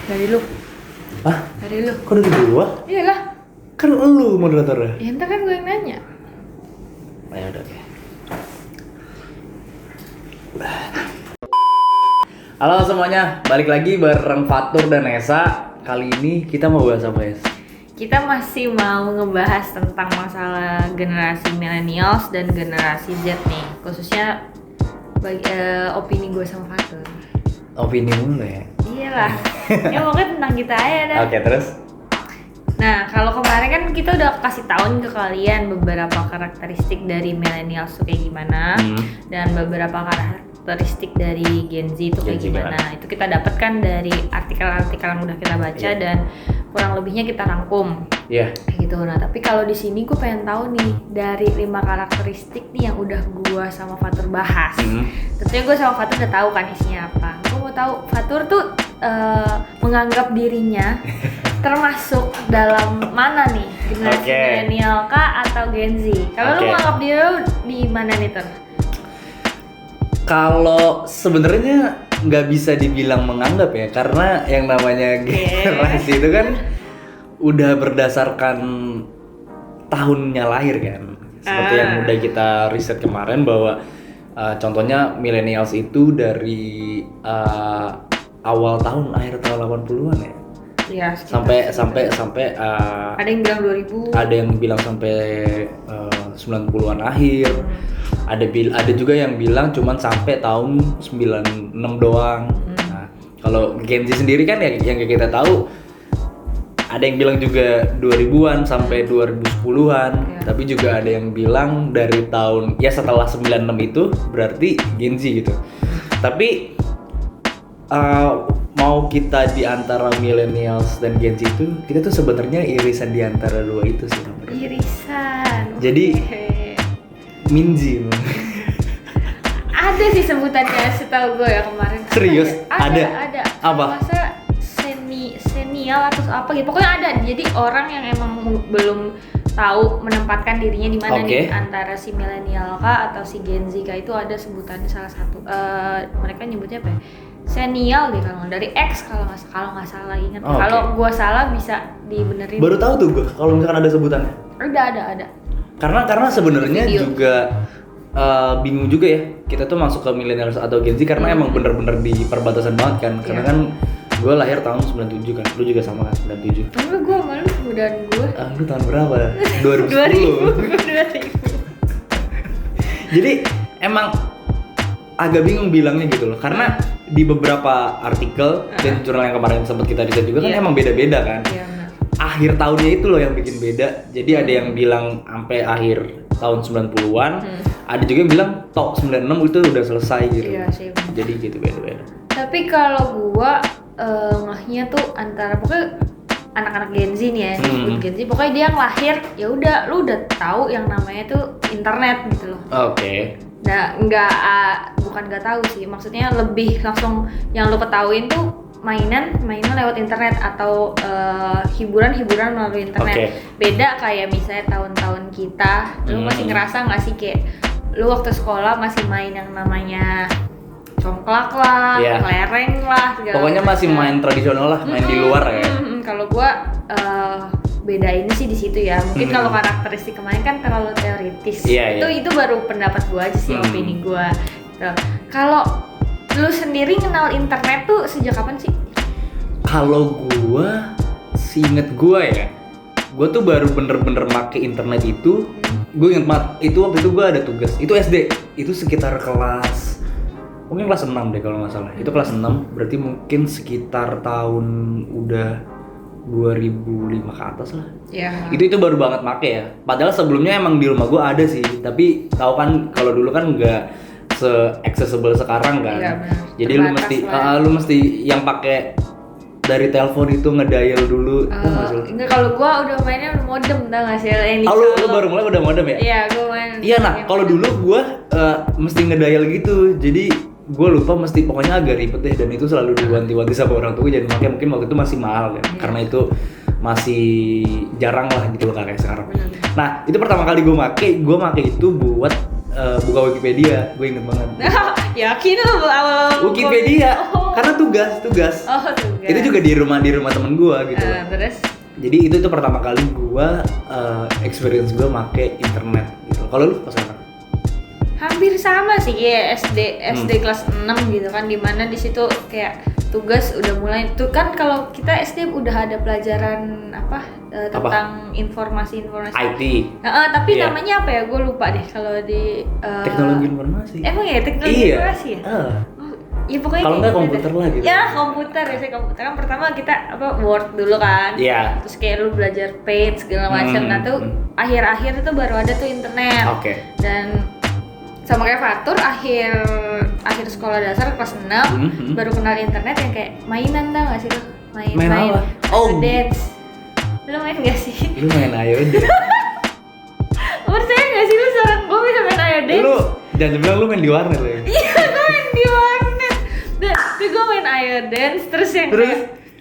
Dari lu. Hah? Dari lu. Kok dari gua? Iyalah. Kan lu moderatornya. Ya entar kan gue yang nanya. Ya udah oke. Halo semuanya, balik lagi bareng Fatur dan Esa. Kali ini kita mau bahas apa, Es? Kita masih mau ngebahas tentang masalah generasi millennials dan generasi Z nih, khususnya bagi opini gue sama Fatur. Opini mulu ya? Iyalah, ya pokoknya tentang kita aja dah. Oke, terus? Nah, kalau kemarin kan kita udah kasih tahun ke kalian beberapa karakteristik dari millennials tuh kayak gimana, dan beberapa karakteristik dari Gen Z itu kayak gimana. Itu kita dapatkan dari artikel-artikel yang udah kita baca dan kurang lebihnya kita rangkum. Iya. Kayak gitu. Nah, tapi kalau di sini gue pengen tahu nih dari 5 karakteristik nih yang udah gue sama Fatur bahas. Tentunya gue sama Fatur udah tahu kan isinya apa. Gue mau tahu Fatur tuh menganggap dirinya termasuk dalam mana nih, generasi milenial kah atau Gen Z? Kalau lu menganggap diri lu di mana nih, Tur? Kalau sebenarnya nggak bisa dibilang menganggap ya, karena yang namanya generasi itu kan udah berdasarkan tahunnya lahir kan. Seperti yang udah kita riset kemarin bahwa contohnya millennials itu dari awal tahun, akhir tahun 80-an ya. Iya, sampai ada yang bilang 2000, ada yang bilang sampai 90-an akhir. Ada juga yang bilang cuman sampai tahun 96 doang. Nah, kalau Gen Z sendiri kan yang kita tahu ada yang bilang juga 2000-an sampai 2010-an. Tapi juga ada yang bilang dari tahun ya setelah 96 itu berarti Gen Z gitu. Tapi mau kita di antara millennials dan Gen Z itu, kita tuh sebenarnya irisan di antara dua itu sih. Irisan. Jadi Minzi. Ada sih sebutannya, setahu gue ya kemarin. Serius? Ada. Apa? Masa senial atau apa gitu. Pokoknya ada. Jadi orang yang emang belum tahu menempatkan dirinya di mana nih antara si milenial kah atau si Gen Z kah, itu ada sebutannya salah satu. Mereka nyebutnya apa ya? Senial deh, kalau dari X kalau nggak salah ingat. Kalau gua salah bisa dibenerin. Baru tahu tuh gua kalau misalkan ada sebutannya. Ada. Karena sebenarnya juga bingung juga ya. Kita tuh masuk ke millennials atau Gen Z karena emang bener-bener di perbatasan banget kan. Karena kan gua lahir tahun 97 kan. Lu juga sama kan 97. Enggak, gua malu dan gua. Lu tahun berapa? 2010. 2000. Jadi emang agak bingung bilangnya gitu loh. Karena di beberapa artikel dan jurnal yang kemarin sempat kita riset juga kan emang beda-beda kan. Akhir tahunnya itu loh yang bikin beda. Jadi ada yang bilang sampai akhir tahun 90-an, ada juga yang bilang top 96 itu udah selesai gitu. Iya sih. Jadi gitu beda-beda. Tapi kalau gua ngahnya tuh antara pokoknya anak-anak Gen Z nih ya, disebut Gen Z, pokoknya dia yang lahir ya udah, lu udah tahu yang namanya tuh internet gitu loh. Nah, bukan nggak tahu sih, maksudnya lebih langsung yang lo ketahuin tuh mainan lewat internet atau hiburan melalui internet. Beda kayak misalnya tahun-tahun kita, lo masih ngerasa nggak sih kayak lo waktu sekolah masih main yang namanya congklak lah, kelereng lah, segala pokoknya masih main tradisional lah, main di luar ya. Kalau gua beda ini sih di situ ya. Mungkin kalau karakteristik kemarin kan terlalu teoritis. Itu baru pendapat gua aja sih, opini gua. Kalau lu sendiri kenal internet tuh sejak kapan sih? Kalau gua, seinget gua ya, gua tuh baru bener-bener make internet itu. Gua inget banget, itu waktu itu gua ada tugas. Itu SD, itu sekitar mungkin kelas 6 deh kalau nggak salah. Itu kelas 6, berarti mungkin sekitar tahun udah 2005 ke atas lah. Itu baru banget make ya. Padahal sebelumnya emang di rumah gua ada sih, tapi tahu kan kalau dulu kan nggak se-accessible sekarang kan. Jadi lu mesti yang pakai dari telepon itu ngedial dulu. Enggak, kalau gua udah mainnya modem, tau nggak sih? Lu baru mulai udah modem ya? Iya, gua main. Iya, nah kalau dulu gua mesti ngedial gitu. Jadi gue lupa, mesti pokoknya agak ribet deh, dan itu selalu diwanti-wanti sama orang tua. Jadi makanya mungkin waktu itu masih mahal kan, karena itu masih jarang lah gitu loh kayak sekarang. Nah itu pertama kali gue make itu buat buka Wikipedia, gue inget banget. Yakin lo awal Wikipedia, karena tugas. Oh, tugas. Itu juga di rumah temen gue gitu. Terus? Jadi itu tuh pertama kali gue experience gue make internet gitu. Kalau lu pas apa? Hampir sama sih ya SD kelas 6 gitu kan, dimana di situ kayak tugas udah mulai tuh kan. Kalau kita SD udah ada pelajaran tentang informasi IT. Tapi namanya apa ya, gue lupa deh kalau di teknologi informasi. Emang ya teknologi informasi ya? Ya pokoknya kalau nggak komputer lah gitu. Ya komputer komputer kan pertama kita Word dulu kan. Iya. Terus kayak lu belajar Paint segala macam. Nah tuh akhir-akhir itu baru ada tuh internet. Oke. Dan sama kayak Fatur akhir sekolah dasar kelas 6 baru kenal internet yang kayak mainan, tau gak sih lu? Main apa? Dance. Lu main gak sih? Lu main Ayo Dance. Percaya gak sih lu seorang gue bisa main Ayo Dance? Lu jangan bilang lu main di warnet ya? Iya, gue main di warnet. Tapi gue main Ayo Dance terus kayak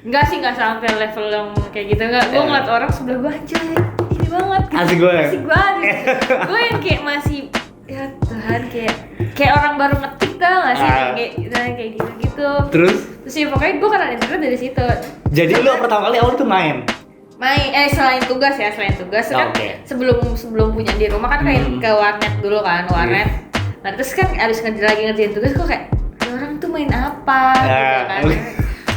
enggak sih, enggak sampai level yang kayak gitu, enggak. Gue ngeliat orang sebelah gue aja ini banget gitu. Asik banget. Gue yang kayak masih ya Tuhan, kayak orang baru ngetik, tau gak sih? Kayak gitu. Terus ya pokoknya gue kenal internet dari situ. Jadi lu pertama kali awal tuh main selain tugas kan sebelum punya di rumah kan kayak ke warnet dulu kan, nah terus kan abis ngerjain tugas kok kayak orang tuh main apa gitu kan,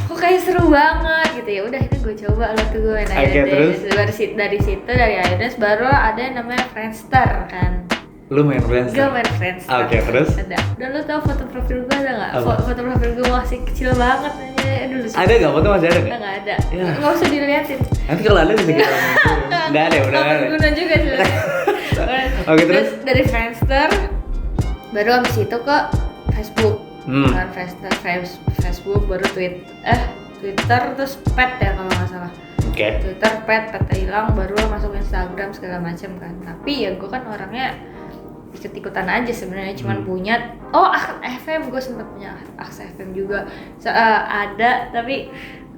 kok kayak seru banget gitu. Ya udah ini gue coba lo tuh, gue main Ayo Dance. Dari situ dari Ayo Dance baru ada yang namanya Friendster kan. Lu main Friendster? Gue main Friendster. Oke, terus? Udah lu tau foto profil gue ada nggak? Foto profil gue masih kecil banget aja dulu. Ada nggak foto, masih ada nggak? Nggak ada. Nggak usah diliatin. Nanti kalau ada bisa kita nggak ada, udah nggak ada. Guna juga sih. Oke, terus dari Friendster baru abis itu ke Facebook. Kan Facebook baru Twitter terus Pet ya kalau nggak salah. Twitter Pet hilang, baru masuk Instagram segala macam kan. Tapi ya gue kan orangnya ikut-ikutan aja sebenarnya, cuman punya FM, gue sempat punya Aks FM juga ada, tapi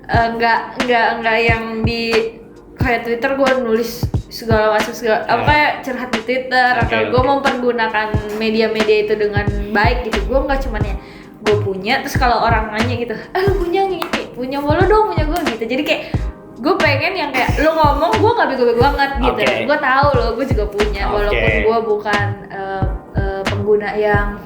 nggak yang di kayak Twitter gue nulis segala macam kayak curhat di Twitter atau gue mempergunakan media-media itu dengan baik gitu. Gue nggak cuman ya gue punya terus kalau orang nanya gitu, lu punya gini, punya lo dong, punya gue gitu. Jadi kayak gue pengen yang kayak lo ngomong gue nggak bego-bego banget gitu. Gue tahu lo, gue juga punya walaupun gue bukan pengguna yang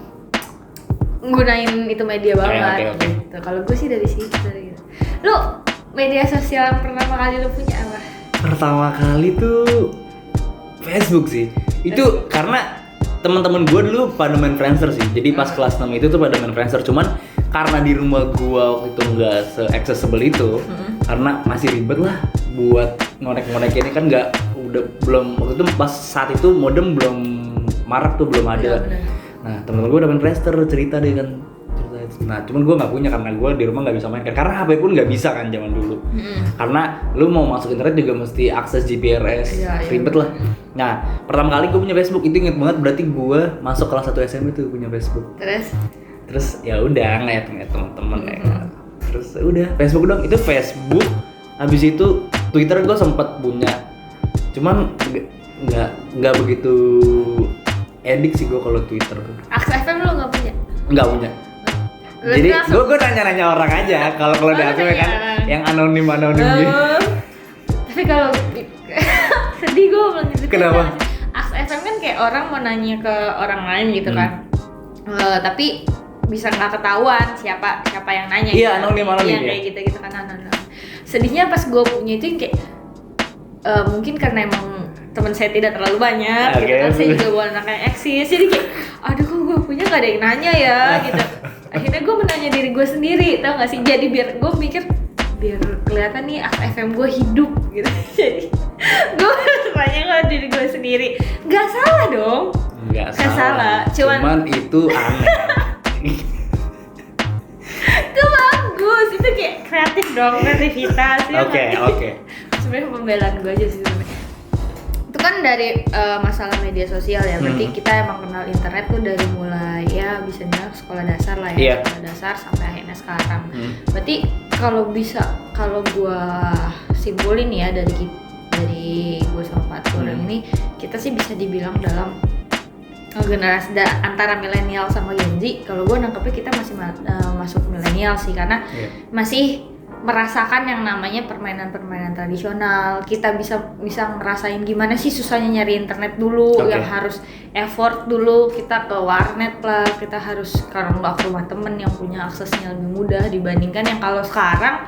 nggunain itu media banget gitu. Kalau gue sih dari situ gitu. Lo media sosial yang pertama kali lo punya apa? Pertama kali tuh Facebook sih. Itu karena teman-teman gue dulu pada main Friendster sih. Jadi pas kelas 6 itu tuh pada main Friendster. Cuman karena di rumah gue waktu itu nggak se-accessible itu, karena masih ribet lah buat ngonek-ngonek ini kan belum waktu itu pas saat itu modem belum marak tuh, belum ada. Nah teman-teman gue udah main Friendster, cerita deh kan. Nah cuman gue nggak punya karena gue di rumah nggak bisa main karena HP pun nggak bisa kan zaman dulu. Karena lu mau masuk internet juga mesti akses GPRS, ribet lah. Nah pertama kali gue punya Facebook itu inget banget, berarti gue masuk kelas 1 SMP tuh punya Facebook. Terus ya udah ngeliat teman-teman ya. Terus udah Facebook dong, itu Facebook. Habis itu Twitter gue sempat punya, cuman nggak begitu edik sih gue kalau Twitter. Aks FM lu nggak punya? Nggak punya. Jadi gue nanya-nanya orang aja kalau di HP kan yang anonim gitu. Tapi kalau sedih gue bilang gitu. Kenapa? Aks FM kan kayak orang mau nanya ke orang lain gitu kan. Tapi bisa nggak ketahuan siapa yang nanya. Iya, anonim ya. Kayak gitu kan anonim. Sedihnya pas gue punya itu kayak mungkin karena emang teman saya tidak terlalu banyak gitu kan, saya juga bukan anak yang eksis, jadi kayak aduh kok gue punya nggak ada yang nanya ya gitu. Akhirnya gue menanya diri gue sendiri, tau nggak sih, jadi biar gue mikir biar kelihatan nih FM gue hidup gitu. Jadi gue nanya ke diri gue sendiri, nggak salah dong, nggak salah, cuman itu aneh. Itu bagus, itu kayak kreatif dong, kreativitas. Oke. Sebenarnya pembelaan gue aja sih sebenarnya. Itu kan dari masalah media sosial ya, berarti kita emang kenal internet tuh dari mulai ya bisa dibilang sekolah dasar lah ya, sekolah dasar sampai akhirnya sekarang. Berarti kalau gue simpulin ya dari gue sama Fatur ini, kita sih bisa dibilang dalam generasi antara milenial sama Gen Z, kalau gue nangkepnya kita masih masuk milenial sih, karena masih merasakan yang namanya permainan-permainan tradisional. Kita bisa ngerasain gimana sih susahnya nyari internet dulu, yang harus effort dulu, kita ke warnet lah, kita harus kalau nggak ke rumah temen yang punya aksesnya lebih mudah dibandingkan yang kalau sekarang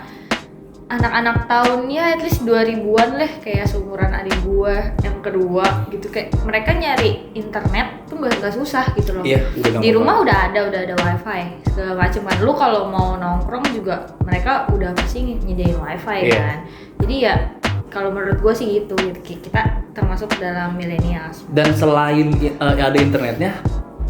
anak-anak tahunnya at least 2000-an lah, kayak seumuran adik gua yang kedua gitu, kayak mereka nyari internet tuh nggak susah gitu loh. Di rumah udah ada wifi segala macam kan. Lu kalau mau nongkrong juga mereka udah pasti nyediain wifi kan. Jadi ya kalau menurut gua sih gitu, kita termasuk dalam milenial. Dan selain ada internetnya,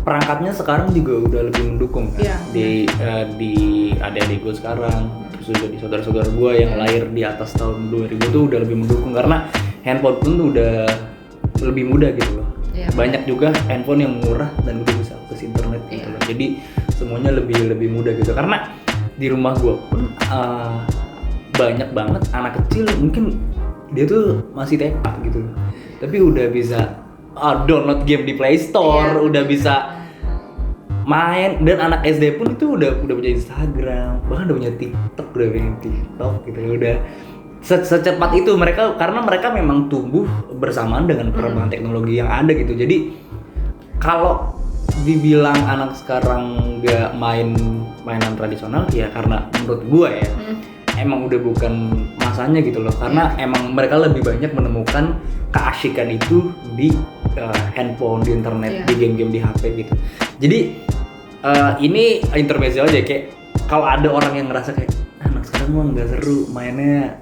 perangkatnya sekarang juga udah lebih mendukung kan. Di adik-adik gua sekarang, juga di saudara-saudara gue yang lahir di atas tahun 2000 tuh udah lebih mendukung, karena handphone pun udah lebih mudah gitu loh. Banyak juga handphone yang murah dan udah bisa akses internet gitu loh. Jadi semuanya lebih mudah gitu, karena di rumah gue pun banyak banget anak kecil, mungkin dia tuh masih TK gitu loh, tapi udah bisa download game di Play Store, udah bisa main, dan anak SD pun itu udah punya Instagram, bahkan udah punya TikTok gitu, udah secepat itu mereka, karena mereka memang tumbuh bersamaan dengan perkembangan teknologi yang ada gitu. Jadi kalau dibilang anak sekarang nggak mainan tradisional, ya karena menurut gua ya emang udah bukan masanya gitu loh, karena emang mereka lebih banyak menemukan keasyikan itu di handphone, di internet, di game-game di HP gitu. Jadi ini intermezzo aja, kayak kalau ada orang yang ngerasa kayak anak sekarang mah nggak seru mainnya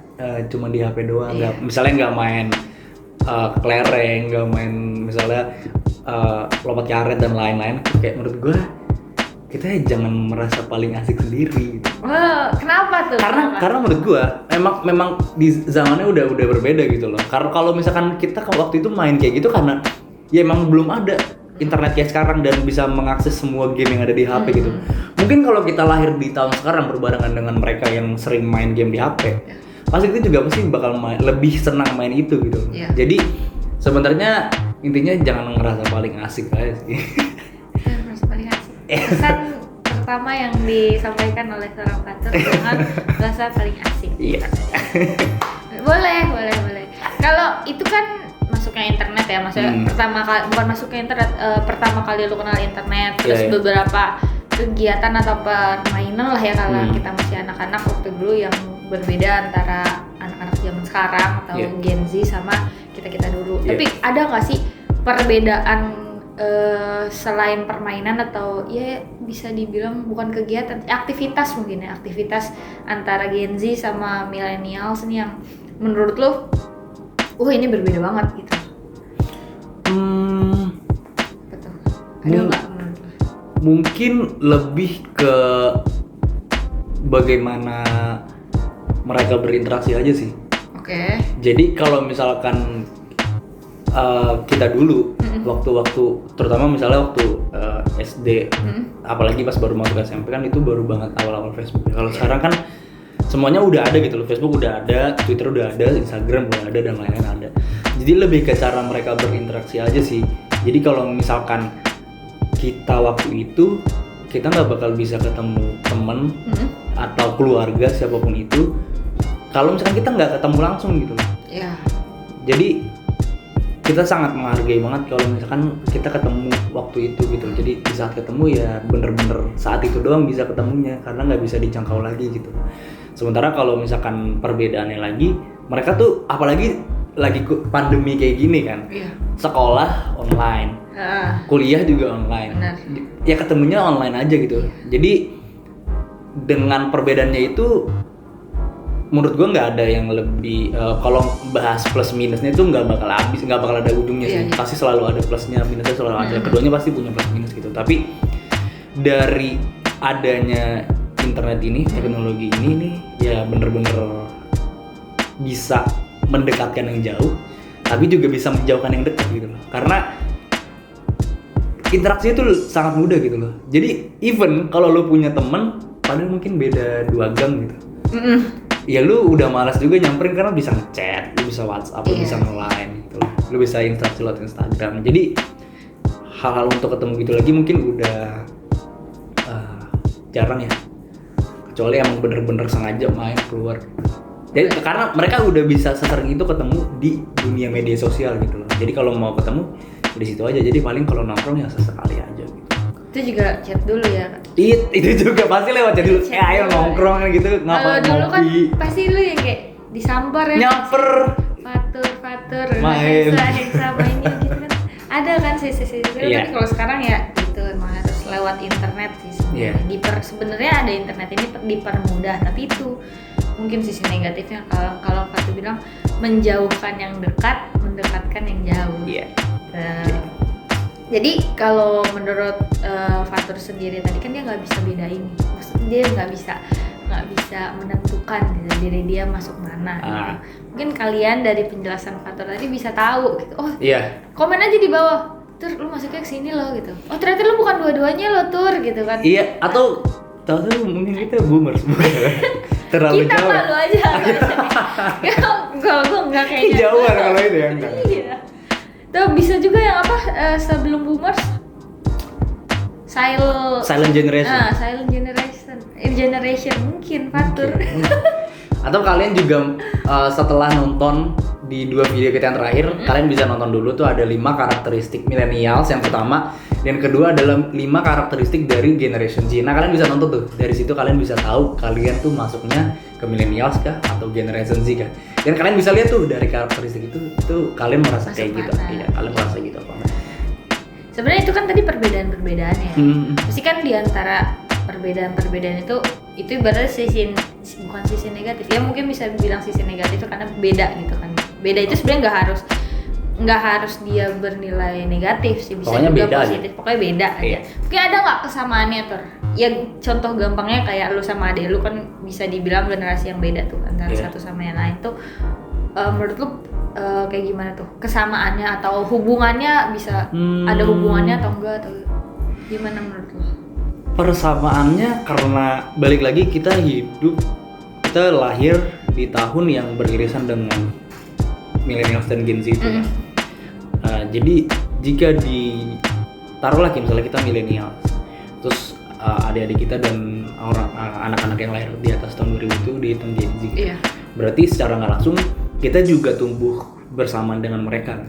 cuma di HP doang, misalnya nggak main kelereng, nggak main misalnya lompat karet dan lain-lain, kayak menurut gue kita jangan merasa paling asik sendiri gitu. Kenapa tuh? Karena menurut gue memang di zamannya udah berbeda gitu loh. Karena kalau misalkan kita waktu itu main kayak gitu, karena ya emang belum ada internet kayak sekarang dan bisa mengakses semua game yang ada di HP gitu. Mungkin kalau kita lahir di tahun sekarang berbarengan dengan mereka yang sering main game di HP, pasti itu juga pasti bakal lebih senang main itu gitu. Jadi sebenarnya intinya jangan ngerasa paling asik aja sih. Merasa paling asik. Pesan pertama yang disampaikan oleh seorang pacar, jangan merasa paling asik. Iya. Boleh. Kalau itu kan masuknya internet ya, maksudnya bukan masuknya internet, pertama kali lu kenal internet, terus beberapa kegiatan atau permainan lah ya kalau kita masih anak-anak waktu dulu yang berbeda antara anak-anak zaman sekarang atau Gen Z sama kita dulu. Tapi ada nggak sih perbedaan selain permainan atau ya bisa dibilang bukan kegiatan, aktivitas mungkin ya, aktivitas antara Gen Z sama millennials nih yang menurut lu ini berbeda banget gitu. Betul. Ada nggak menurut lo? Mungkin lebih ke bagaimana mereka berinteraksi aja sih. Jadi kalau misalkan kita dulu waktu-waktu terutama misalnya waktu SD, apalagi pas baru masuk SMP kan itu baru banget awal-awal Facebook. Kalau sekarang kan semuanya udah ada gitu loh, Facebook udah ada, Twitter udah ada, Instagram udah ada, dan lain-lain ada. Jadi lebih ke cara mereka berinteraksi aja sih. Jadi kalau misalkan kita waktu itu, kita nggak bakal bisa ketemu temen atau keluarga siapapun itu, kalau misalkan kita nggak ketemu langsung gitu loh. Jadi kita sangat menghargai banget kalau misalkan kita ketemu waktu itu gitu. Jadi di saat ketemu ya bener-bener saat itu doang bisa ketemunya, karena nggak bisa dijangkau lagi gitu. Sementara kalau misalkan perbedaannya lagi, mereka tuh apalagi lagi pandemi kayak gini kan, sekolah online, kuliah juga online. Ya ketemunya online aja gitu. Jadi dengan perbedaannya itu, menurut gue nggak ada yang lebih kalau bahas plus minusnya itu nggak bakal habis, nggak bakal ada ujungnya sih. Pasti selalu ada plusnya, minusnya selalu ada. Keduanya pasti punya plus minus gitu. Tapi dari adanya internet ini, teknologi ini nih, ya bener-bener bisa mendekatkan yang jauh, tapi juga bisa menjauhkan yang dekat gitu loh. Karena interaksi itu sangat mudah gitu loh. Jadi even kalau lu punya temen, padahal mungkin beda 2 gang gitu. Ya lu udah malas juga nyamperin karena bisa ngechat, lu bisa WhatsApp, lu bisa nge-line gitu loh. Lu bisa interaksi lewat Instagram. Jadi hal-hal untuk ketemu gitu lagi mungkin udah jarang ya, kecuali emang bener-bener sengaja main keluar. Jadi karena mereka udah bisa sesering itu ketemu di dunia media sosial gitu loh. Jadi kalau mau ketemu di situ aja. Jadi paling kalau nongkrong ya sesekali aja gitu. Itu juga chat dulu ya? Itu juga pasti lewat chat dulu. Ayo nongkrong gitu, ngapain dulu kan ngopi. pasti lu yang kayak disamper ya. Nyamper. Fatur, main. Hexa mainnya gitu kan. Ada kan sisi-sisi itu. Tapi kalau sekarang ya gitu emang harus lewat internet sih sebenarnya. Sebenarnya ada internet ini dipermudah, tapi itu mungkin sisi negatifnya kalau Fatur bilang menjauhkan yang dekat, mendekatkan yang jauh. Jadi kalau menurut Fatur sendiri tadi kan dia nggak bisa bedain, maksudnya dia nggak bisa menentukan gitu, diri dia masuk mana. Gitu. Mungkin kalian dari penjelasan Fatur tadi bisa tahu gitu. Komen aja di bawah. Tur, lu masuknya ke sini loh gitu. Oh ternyata lu bukan dua-duanya lo Tur gitu kan. Iya, atau tahu mungkin kita boomers terlalu kita jauh. Kita malu aja. Gue enggak kayaknya. Jauhan kalau itu ya enggak. Iya. Tuh bisa juga yang apa sebelum boomers silent generation. Silent generation mungkin Fatur. Atau kalian juga setelah nonton di 2 video kita yang terakhir, kalian bisa nonton dulu tuh ada 5 karakteristik millennials yang pertama, dan kedua adalah 5 karakteristik dari generation Z. Nah kalian bisa nonton tuh, dari situ kalian bisa tahu kalian tuh masuknya ke millennials kah atau generation Z kah. Dan kalian bisa lihat tuh dari karakteristik itu tuh kalian merasa kayak gitu. Iya, kalian merasa gitu apa enggak? Sebenarnya itu kan tadi perbedaan-perbedaannya. Pasti kan di antara perbedaan-perbedaan itu ibaratnya bukan sisi negatif. Ya mungkin bisa bilang sisi negatif itu karena beda gitu kan. Beda itu sebenarnya nggak harus dia bernilai negatif sih, bisa pokoknya juga positif aja. Pokoknya beda aja. Mungkin ada nggak kesamaannya Tur? Ya contoh gampangnya kayak lu sama adek lu kan bisa dibilang generasi yang beda tuh antara satu sama yang lain tuh. Menurut lu kayak gimana tuh kesamaannya atau hubungannya, bisa ada hubungannya atau enggak, atau gimana menurut lu? Persamaannya karena balik lagi kita lahir di tahun yang beririsan dengan millennials dan Gen Z itu ya. Jadi jika taruhlah misalnya kita millennials, terus adik-adik kita dan anak-anak yang lahir di atas tahun 2000 itu dihitung Gen Z. Berarti secara nggak langsung kita juga tumbuh bersamaan dengan mereka.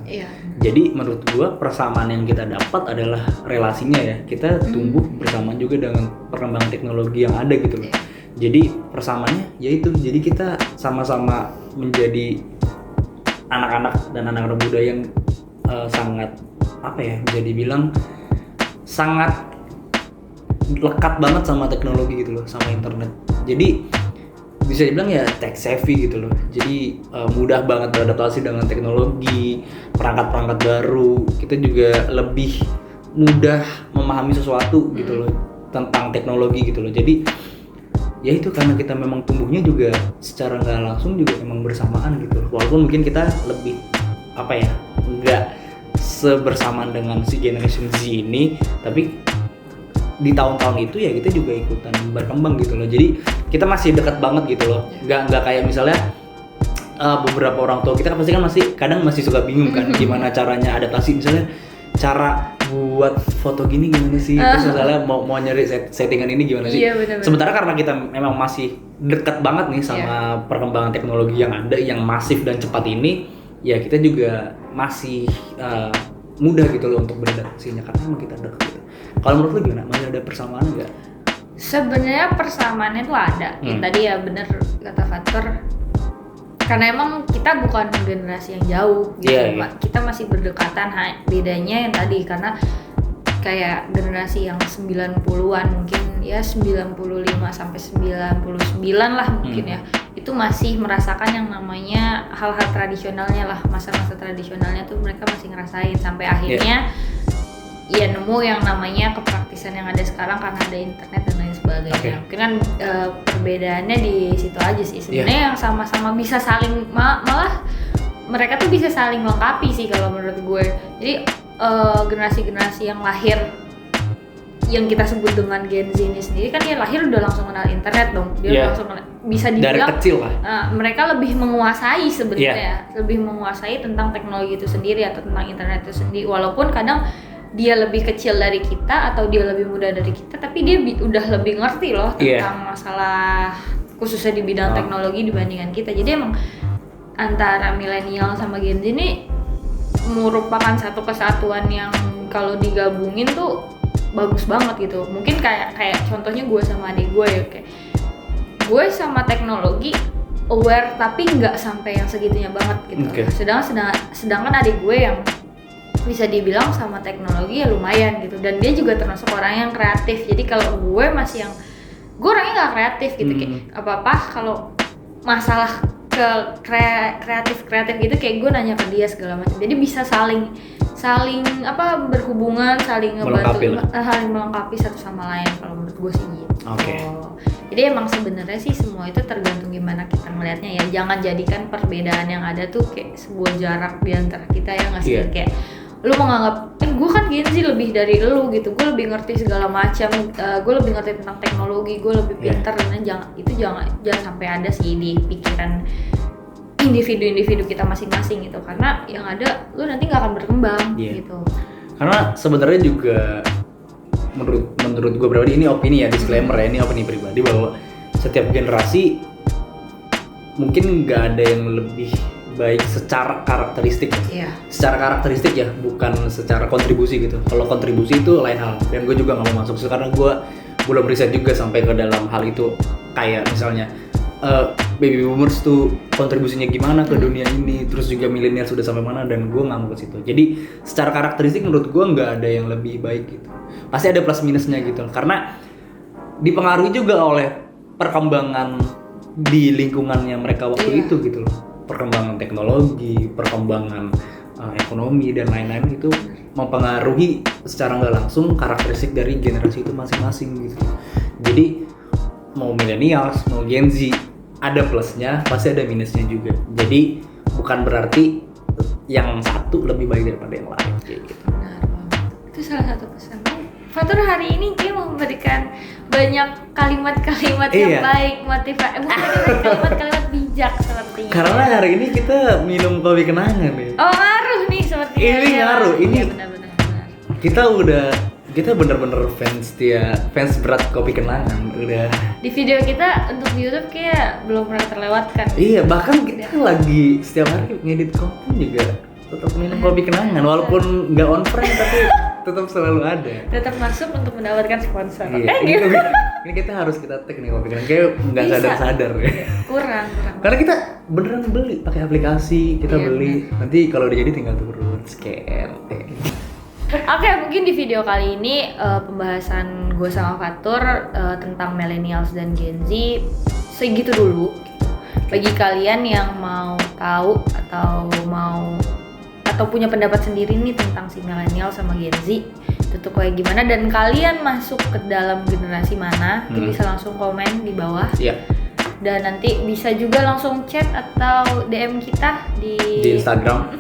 Jadi menurut gua persamaan yang kita dapat adalah relasinya ya. Kita tumbuh bersamaan juga dengan perkembangan teknologi yang ada gitu loh. Jadi persamaannya yaitu jadi kita sama-sama menjadi anak-anak dan anak-anak muda yang sangat bisa dibilang sangat lekat banget sama teknologi gitu loh, sama internet. Jadi bisa dibilang ya tech savvy gitu loh. Jadi mudah banget beradaptasi dengan teknologi, perangkat-perangkat baru. Kita juga lebih mudah memahami sesuatu gitu loh tentang teknologi gitu loh. Jadi ya itu karena kita memang tumbuhnya juga secara nggak langsung juga memang bersamaan gitu loh. Walaupun mungkin kita lebih nggak sebersamaan dengan si generation Z ini, tapi di tahun-tahun itu ya kita juga ikutan berkembang gitu loh. Jadi kita masih dekat banget gitu loh. Nggak kayak misalnya beberapa orang tua kita pasti kan kadang masih suka bingung kan gimana caranya adaptasi, misalnya cara buat foto gini gimana sih, terus misalnya mau nyari settingan ini gimana sih. Bener-bener. Sementara karena kita memang masih dekat banget nih sama perkembangan teknologi yang ada yang masif dan cepat ini, ya kita juga masih mudah gitu loh untuk beradaptasinya karena emang kita dekat gitu. Kalau menurut lu gimana? Masih ada persamaan nggak? Sebenarnya persamaannya tuh ada. Tadi ya bener kata Fatur. Karena emang kita bukan generasi yang jauh gitu, kita masih berdekatan. Bedanya yang tadi karena kayak generasi yang 90-an mungkin ya 95 sampai 99 lah mungkin ya. Itu masih merasakan yang namanya hal-hal tradisionalnya lah, masa-masa tradisionalnya tuh mereka masih ngerasain sampai akhirnya ya nemu yang namanya kepraktisan yang ada sekarang karena ada internet dan lain sebagainya. Mungkin kan perbedaannya di situ aja sih sebenarnya. Yang sama-sama bisa saling malah mereka tuh bisa saling melengkapi sih kalau menurut gue. Jadi generasi-generasi yang lahir yang kita sebut dengan Gen Z ini sendiri kan dia lahir udah langsung kenal internet dong. Dia langsung bisa dibilang dari kecil lah. Mereka lebih menguasai sebenarnya, lebih menguasai tentang teknologi itu sendiri atau tentang internet itu sendiri. Walaupun kadang dia lebih kecil dari kita atau dia lebih muda dari kita, tapi dia udah lebih ngerti loh tentang masalah khususnya di bidang teknologi dibandingkan kita. Jadi emang antara milenial sama Gen Z ini merupakan satu kesatuan yang kalau digabungin tuh bagus banget gitu. Mungkin kayak contohnya gue sama adik gue ya, kayak gue sama teknologi aware tapi nggak sampai yang segitunya banget gitu. Sedangkan adik gue yang bisa dibilang sama teknologi ya lumayan gitu, dan dia juga termasuk orang yang kreatif. Jadi kalau gue masih yang gue orangnya nggak kreatif gitu, kayak apa kalau masalah ke kreatif gitu kayak gue nanya ke dia segala macam. Jadi bisa saling berhubungan, saling ngebantu, saling melengkapi satu sama lain kalau menurut gue sih gitu. Jadi emang sebenarnya sih semua itu tergantung gimana kita ngelihatnya ya. Jangan jadikan perbedaan yang ada tuh kayak sebuah jarak di antara kita ya nggak sih? Kayak lu menganggap gue kan Gen Z lebih dari lu gitu, gue lebih ngerti segala macam, gue lebih ngerti tentang teknologi, gue lebih pintar, dan jangan sampai ada sih di pikiran individu kita masing-masing gitu, karena yang ada lu nanti nggak akan berkembang gitu. Karena sebenarnya juga menurut gue pribadi, ini opini ya, disclaimer ya, ini opini pribadi, bahwa setiap generasi mungkin nggak ada yang lebih baik secara karakteristik. Secara karakteristik ya, bukan secara kontribusi gitu. Kalau kontribusi itu lain hal, dan gue juga nggak mau masuk karena gue belum riset juga sampai ke dalam hal itu. Kayak misalnya baby boomers tuh kontribusinya gimana ke dunia ini, terus juga milenial sudah sampai mana, dan gue nggak mau ke situ. Jadi secara karakteristik menurut gue nggak ada yang lebih baik gitu. Pasti ada plus minusnya gitu, karena dipengaruhi juga oleh perkembangan di lingkungannya mereka waktu itu gitu loh. Perkembangan teknologi, perkembangan ekonomi dan lain-lain itu mempengaruhi secara nggak langsung karakteristik dari generasi itu masing-masing gitu. Jadi mau millennials, mau Gen Z, ada plusnya, pasti ada minusnya juga. Jadi bukan berarti yang satu lebih baik daripada yang lain kayak gitu. Benar banget. Itu salah satu pesan. Fatur hari ini dia memberikan banyak kalimat-kalimat yang baik, kalimat-kalimat bijak sepertinya. Karena hari ini kita minum kopi kenangan nih. Oh, ngaruh nih sepertinya. Ini ngaruh, ini ya, benar. Kita bener-bener fans berat kopi kenangan udah. Di video kita untuk di YouTube kayak belum pernah terlewatkan. Iya, bahkan kita lagi setiap hari ngedit konten juga tetap minum kopi kenangan, walaupun nggak on frame tapi tetap selalu ada. Tetap masuk untuk mendapatkan sponsor. Iya, ini kita harus tag nih kopi kenangan, kayak nggak sadar ya. Kurang. Karena kita beneran beli pakai aplikasi, kita beli. Nanti kalau udah jadi tinggal turun scan. Oke, mungkin di video kali ini pembahasan gue sama Fatur tentang millennials dan Gen Z segitu dulu. Bagi kalian yang mau tahu atau punya pendapat sendiri nih tentang si millennial sama Gen Z itu tuh kayak gimana, dan kalian masuk ke dalam generasi mana, bisa langsung komen di bawah. Dan nanti bisa juga langsung chat atau DM kita di Instagram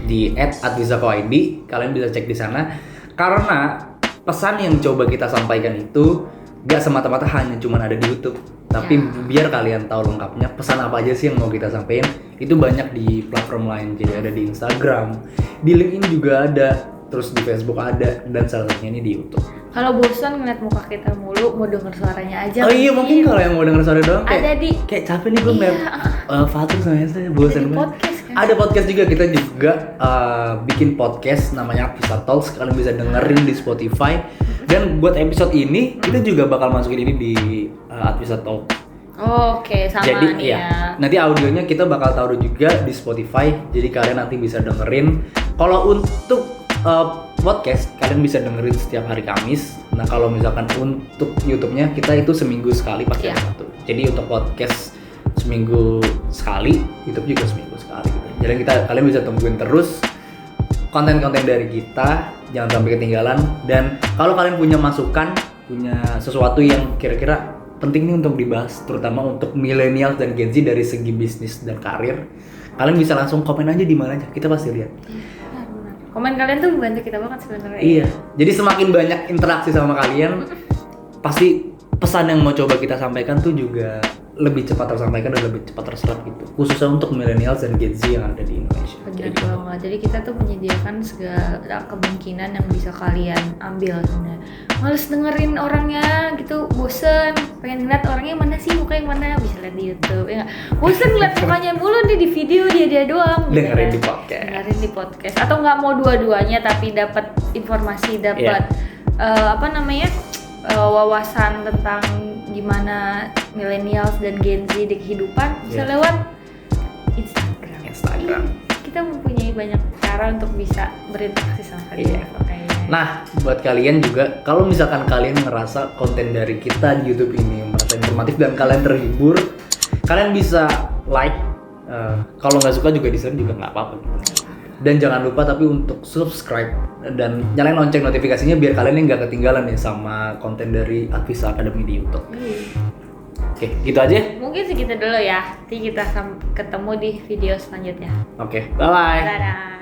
di @advisakoid. Kalian bisa cek di sana, karena pesan yang coba kita sampaikan itu gak semata-mata hanya cuma ada di YouTube, tapi biar kalian tahu lengkapnya pesan apa aja sih yang mau kita sampaikan, itu banyak di platform lain. Jadi ada di Instagram, di LinkedIn juga ada, terus di Facebook ada, dan salah satunya ini di YouTube. Kalau bosan ngeliat muka kita mulu, mau denger suaranya aja. Oh iya, mungkin kalau yang mau denger suara doang kayak capek nih gue ngeliat Fatur sama saya bosan banget. Ada podcast juga, kita juga bikin podcast namanya Advisa Talks, kalian bisa dengerin di Spotify. Dan buat episode ini kita juga bakal masukin ini di Advisa Talks. Oke, sama. Jadi nanti audionya kita bakal taruh juga di Spotify, jadi kalian nanti bisa dengerin. Kalau untuk podcast kalian bisa dengerin setiap hari Kamis. Nah kalau misalkan untuk YouTube-nya kita itu seminggu sekali pakai satu. Jadi untuk podcast seminggu sekali, YouTube juga seminggu sekali gitu. Jadi kalian bisa tungguin terus konten-konten dari kita, jangan sampai ketinggalan. Dan kalau kalian punya masukan, punya sesuatu yang kira-kira penting nih untuk dibahas, terutama untuk milenial dan Gen Z dari segi bisnis dan karir, kalian bisa langsung komen aja di mana aja, kita pasti lihat. Komen kalian tuh membantu kita banget sebenarnya. Iya, jadi semakin banyak interaksi sama kalian, pasti pesan yang mau coba kita sampaikan tuh juga lebih cepat tersampaikan dan lebih cepat terserap gitu. Khususnya untuk millennials dan Gen Z yang ada di Indonesia. Benar banget. Jadi kita tuh menyediakan segala kemungkinan yang bisa kalian ambil sebenarnya. Males dengerin orangnya gitu, bosen, pengen ngeliat orangnya mana sih, mukanya mana, bisa lihat di YouTube ya nggak? Bosen ngeliat mukanya mulu nih di video dia doang. Dengerin gitu, di podcast. Dengerin di podcast. Atau nggak mau dua-duanya tapi dapat informasi, dapat wawasan tentang gimana millennials dan Gen Z di kehidupan bisa lewat Instagram. Kita mempunyai banyak cara untuk bisa berinteraksi sama kalian. Nah, buat kalian juga, kalau misalkan kalian ngerasa konten dari kita di YouTube ini merasa informatif dan kalian terhibur, kalian bisa like. Kalau nggak suka juga dislike juga nggak apa-apa. Dan jangan lupa tapi untuk subscribe dan nyalain lonceng notifikasinya biar kalian yang nggak ketinggalan nih sama konten dari Advisa Academy di YouTube. Oke, gitu aja. Mungkin segitu dulu ya. Nanti kita ketemu di video selanjutnya. Oke, bye-bye. Dadah.